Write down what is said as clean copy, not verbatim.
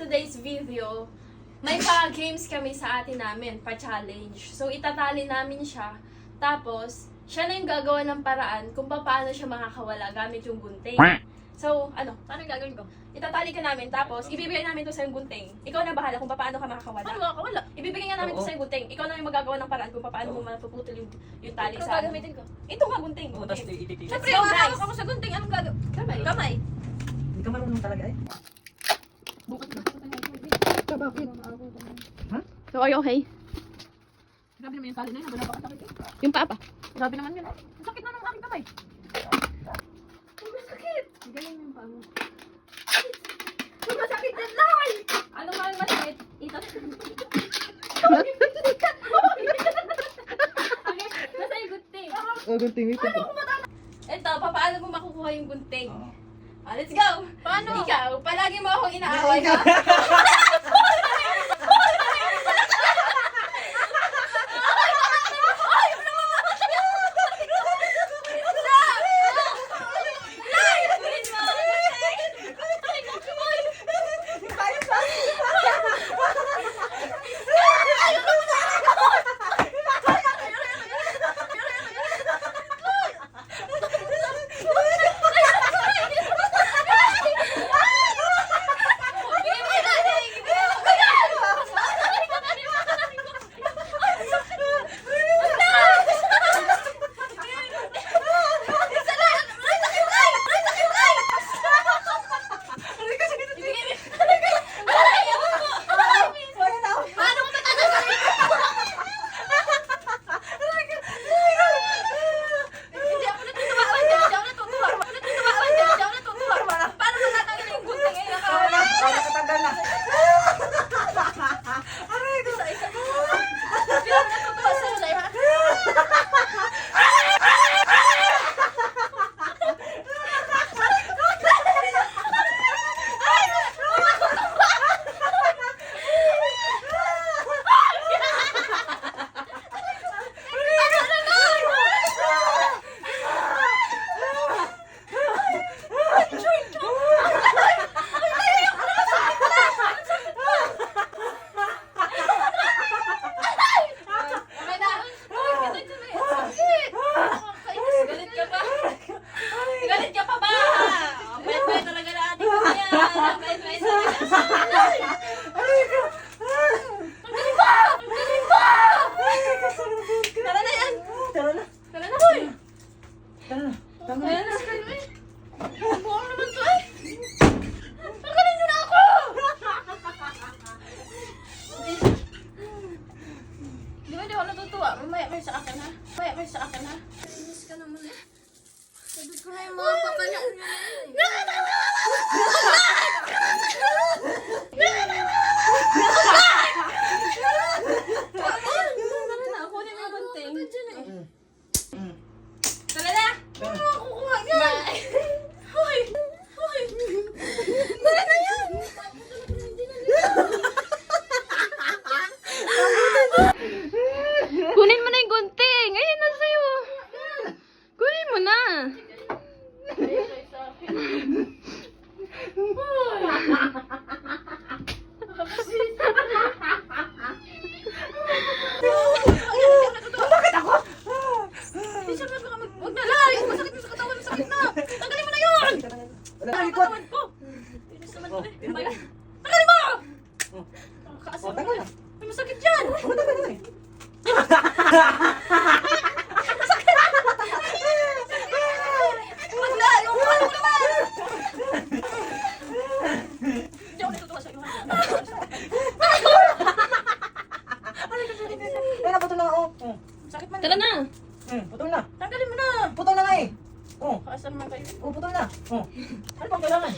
today's video, may pa-games kami sa atin namin, pa-challenge. So, itatali namin siya. Tapos, siya na yung gagawa ng paraan kung paano siya makakawala gamit yung gunting. So, paano yung gagawin ko? Itatali ka namin, tapos ibibigay namin to sa yung gunting. Ikaw na bahala kung paano ka makakawala. Paano makakawala? Ibibigay nga namin to sa yung gunting. Ikaw na yung magagawa ng paraan kung paano mo mapuputol yung tali Ikaw sa gagamitin ko. Ito nga gunting. Oo, tapos ititigil. Siyempre, Let's go, hawak guys. ako sa gunting. Anong gagawin? Kamay. Kamay. Hindi ka marunong talaga eh. So, are you okay? Grabe naman yung tali na yun. Wala pa kasakit eh. Yung paa pa. Grabe naman yun. Ang sakit na ng aking kamay. Ang sakit. Ganyan yung paa mo. Ang masakit na lang! Ano nga yung masakit? Ito. Okay, nasa yung gunting. Oh, gunting ito. Ito, paano mo makukuha yung gunting? Oo. Let's go! Paano? Ikaw, palagi mo akong inaaway ka. Di ba di ako natutuwa? Mamaya kayo sa akin ha? Mamaya kayo sa akin ha? Inis ka naman eh. Sabi ko na yung mga pakanya ko niya Tara na, kunin mo yung gunting. Tara na! Ano kukuha niya? Hoy! Hoy! Tara na yan! Kunin mo na yung gunting. Ayun na sa'yo. Kunin mo na. Bakit ako? Hindi siya baka huwag na lang! Masakit mo sa katawan, masakit na! Tanggalin mo na yun! Wala, ikot. Katawan ko! Inis naman to eh. Tanggalin mo! Kaasa Oh, mo tagal na. na. May masakit dyan! Oh, tagal na eh. Huwag na! Yung kuha mo naman! Hindi ako natutuwa sa'yo. Ayun na, putol na nga, oh. Sakit man. Tara na. Putol na. Tanggalin mo na! Putol na nga eh. Oh, Kaasa naman kayo. putol na. Oh. Ano pang kailangan?